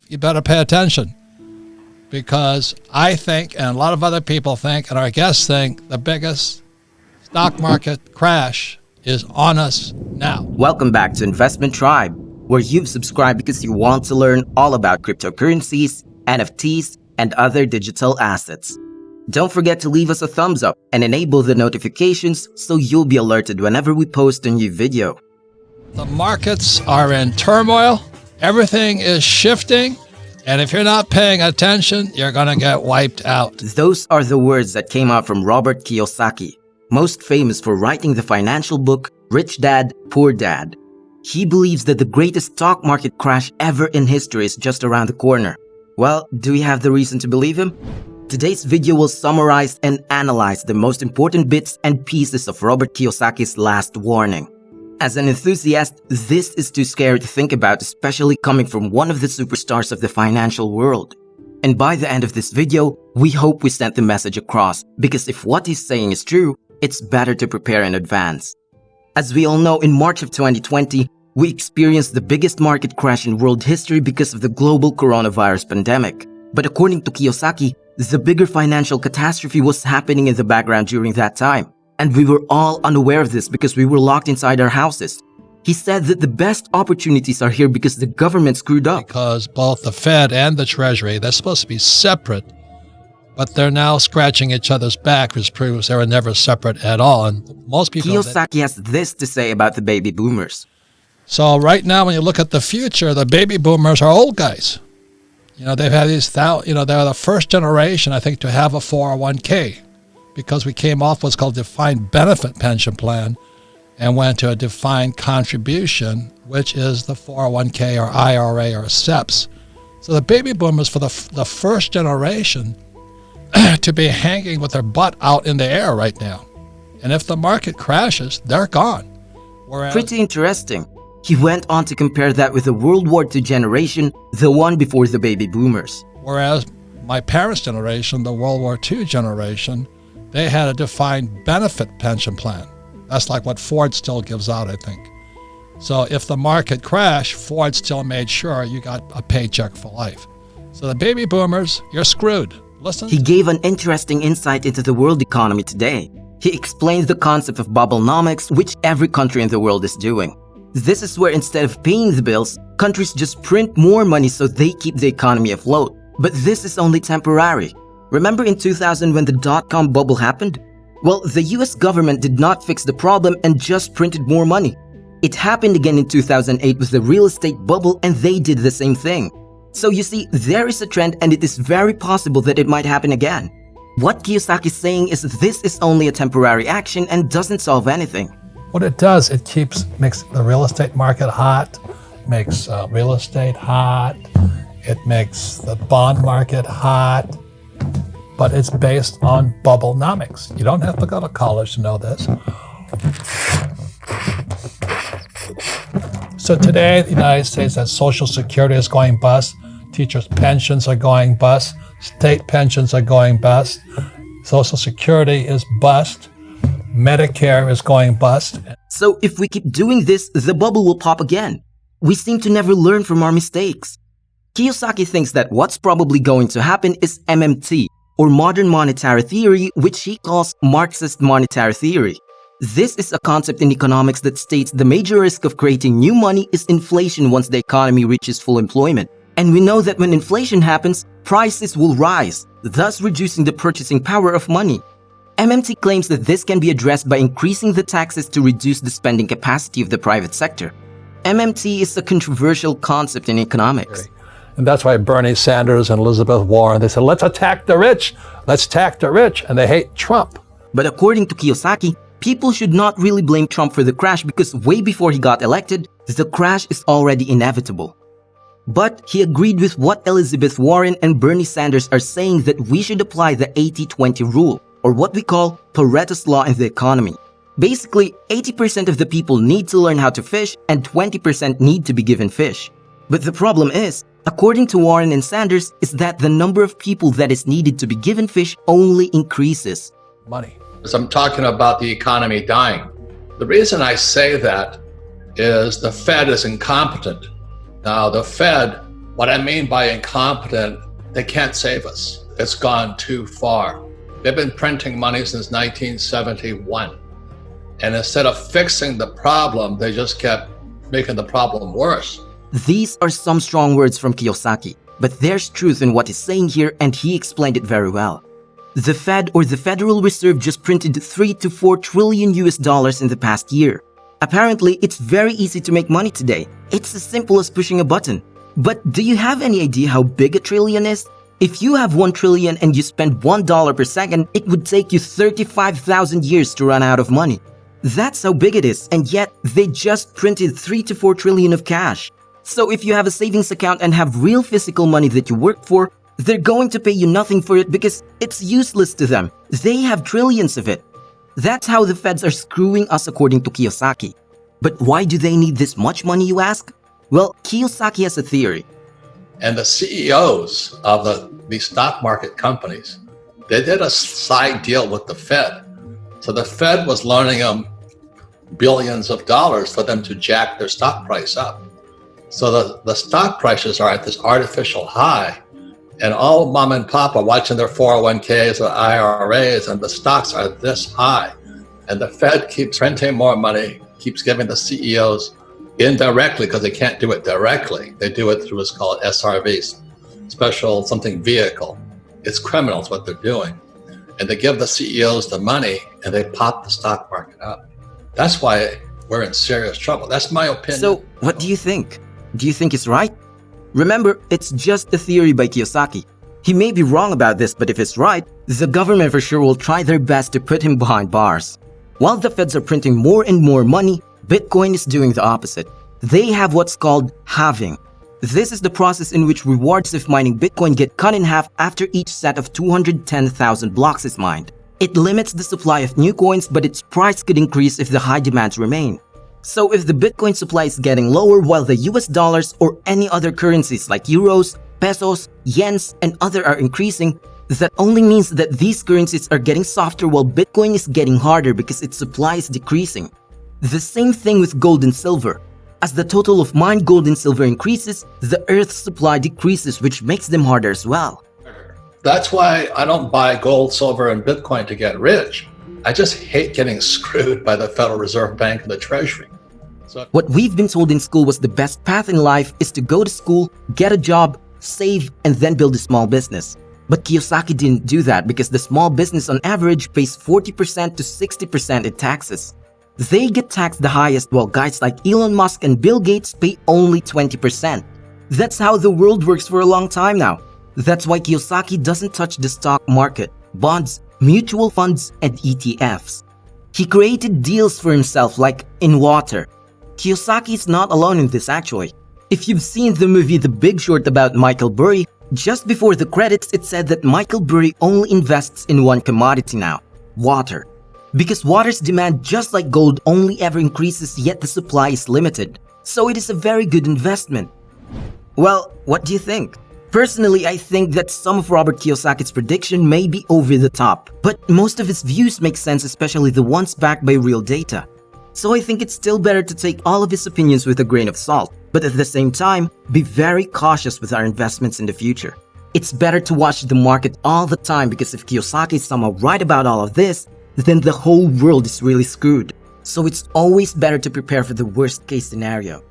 you better pay attention, because I think, and a lot of other people think, and our guests think, the biggest stock market crash is on us now. Welcome back to Investment Tribe, where you've subscribed because you want to learn all about cryptocurrencies, NFTs, and other digital assets. Don't forget to leave us a thumbs up and enable the notifications so you'll be alerted whenever we post a new video. The markets are in turmoil. Everything is shifting. And if you're not paying attention, you're going to get wiped out. Those are the words that came out from Robert Kiyosaki, most famous for writing the financial book Rich Dad, Poor Dad. He believes that the greatest stock market crash ever in history is just around the corner. Well, do we have the reason to believe him? Today's video will summarize and analyze the most important bits and pieces of Robert Kiyosaki's last warning. As an enthusiast, this is too scary to think about, especially coming from one of the superstars of the financial world. And by the end of this video, we hope we sent the message across, because if what he's saying is true, it's better to prepare in advance. As we all know, in March of 2020, we experienced the biggest market crash in world history because of the global coronavirus pandemic. But according to Kiyosaki, the bigger financial catastrophe was happening in the background during that time. And we were all unaware of this because we were locked inside our houses. He said that the best opportunities are here because the government screwed up. Because both the Fed and the Treasury, they're supposed to be separate, but they're now scratching each other's back, which proves they were never separate at all. And most people... Kiyosaki has this to say about the baby boomers. So right now, when you look at the future, the baby boomers are old guys. You know, they've had these, they're the first generation, I think, to have a 401k, because we came off what's called defined benefit pension plan and went to a defined contribution, which is the 401k or IRA or SEPs. So the baby boomers for the first generation to be hanging with their butt out in the air right now. And if the market crashes, they're gone. Whereas, pretty interesting. He went on to compare that with the World War II generation, the one before the baby boomers. Whereas my parents' generation, the World War II generation, they had a defined benefit pension plan. That's like what Ford still gives out, I think. So if the market crashed, Ford still made sure you got a paycheck for life. So the baby boomers, you're screwed. Listen. He gave an interesting insight into the world economy today. He explains the concept of Bubblenomics, which every country in the world is doing. This is where instead of paying the bills, countries just print more money so they keep the economy afloat. But this is only temporary. Remember in 2000 when the dot-com bubble happened? Well, the US government did not fix the problem and just printed more money. It happened again in 2008 with the real estate bubble, and they did the same thing. So you see, there is a trend, and it is very possible that it might happen again. What Kiyosaki is saying is this is only a temporary action and doesn't solve anything. What it does, it makes the real estate market hot, makes real estate hot, it makes the bond market hot, but it's based on Bubblenomics. You don't have to go to college to know this. So today, the United States has Social Security is going bust, teachers' pensions are going bust, state pensions are going bust, Social Security is bust, Medicare is going bust. So if we keep doing this, the bubble will pop again. We seem to never learn from our mistakes. Kiyosaki thinks that what's probably going to happen is MMT, or modern monetary theory, which he calls Marxist monetary theory. This is a concept in economics that states the major risk of creating new money is inflation once the economy reaches full employment. And we know that when inflation happens, prices will rise, thus reducing the purchasing power of money. MMT claims that this can be addressed by increasing the taxes to reduce the spending capacity of the private sector. MMT is a controversial concept in economics. And that's why Bernie Sanders and Elizabeth Warren, they said, let's attack the rich, let's attack the rich, and they hate Trump. But according to Kiyosaki, people should not really blame Trump for the crash because way before he got elected, the crash is already inevitable. But he agreed with what Elizabeth Warren and Bernie Sanders are saying, that we should apply the 80-20 rule, or what we call Pareto's law in the economy. Basically, 80% of the people need to learn how to fish and 20% need to be given fish. But the problem is, according to Warren and Sanders, is that the number of people that is needed to be given fish only increases. Money. As I'm talking about the economy dying, the reason I say that is the Fed is incompetent. Now, the Fed What I mean by incompetent, they can't save us. It's gone too far. They've been printing money since 1971. And instead of fixing the problem, they just kept making the problem worse. These are some strong words from Kiyosaki, but there's truth in what he's saying here, and he explained it very well. The Fed, or the Federal Reserve, just printed 3 to 4 trillion US dollars in the past year. Apparently, it's very easy to make money today. It's as simple as pushing a button. But do you have any idea how big a trillion is? If you have 1 trillion and you spend $1 per second, it would take you 35,000 years to run out of money. That's how big it is, and yet they just printed 3 to 4 trillion of cash. So if you have a savings account and have real physical money that you work for, they're going to pay you nothing for it because it's useless to them. They have trillions of it. That's how the feds are screwing us, according to Kiyosaki. But why do they need this much money, you ask? Well, Kiyosaki has a theory. And the CEOs of these stock market companies, they did a side deal with the Fed. So the Fed was loaning them billions of dollars for them to jack their stock price up. So the stock prices are at this artificial high, and all mom and pop are watching their 401ks or IRAs, and the stocks are this high. And the Fed keeps printing more money, keeps giving the CEOs indirectly, because they can't do it directly. They do it through what's called SRVs, special something vehicle. It's criminals what they're doing. And they give the CEOs the money and they pop the stock market up. That's why we're in serious trouble. That's my opinion. So what do you think? Do you think it's right? Remember, it's just a theory by Kiyosaki. He may be wrong about this, but if it's right, the government for sure will try their best to put him behind bars. While the feds are printing more and more money, Bitcoin is doing the opposite. They have what's called halving. This is the process in which rewards of mining Bitcoin get cut in half after each set of 210,000 blocks is mined. It limits the supply of new coins, but its price could increase if the high demands remain. So if the Bitcoin supply is getting lower while the US dollars or any other currencies like euros, pesos, yens, and other are increasing, that only means that these currencies are getting softer while Bitcoin is getting harder because its supply is decreasing. The same thing with gold and silver. As the total of mined gold and silver increases, the Earth's supply decreases, which makes them harder as well. That's why I don't buy gold, silver, and Bitcoin to get rich. I just hate getting screwed by the Federal Reserve Bank and the Treasury. What we've been told in school was the best path in life is to go to school, get a job, save, and then build a small business. But Kiyosaki didn't do that because the small business on average pays 40% to 60% in taxes. They get taxed the highest while guys like Elon Musk and Bill Gates pay only 20%. That's how the world works for a long time now. That's why Kiyosaki doesn't touch the stock market, bonds, mutual funds, and ETFs. He created deals for himself like in water. Kiyosaki is not alone in this actually. If you've seen the movie The Big Short about Michael Burry, just before the credits it said that Michael Burry only invests in one commodity now, water. Because water's demand, just like gold, only ever increases, yet the supply is limited. So it is a very good investment. Well, what do you think? Personally, I think that some of Robert Kiyosaki's prediction may be over the top, but most of his views make sense, especially the ones backed by real data. So I think it's still better to take all of his opinions with a grain of salt, but at the same time, be very cautious with our investments in the future. It's better to watch the market all the time, because if Kiyosaki is somehow right about all of this, then the whole world is really screwed. So it's always better to prepare for the worst case scenario.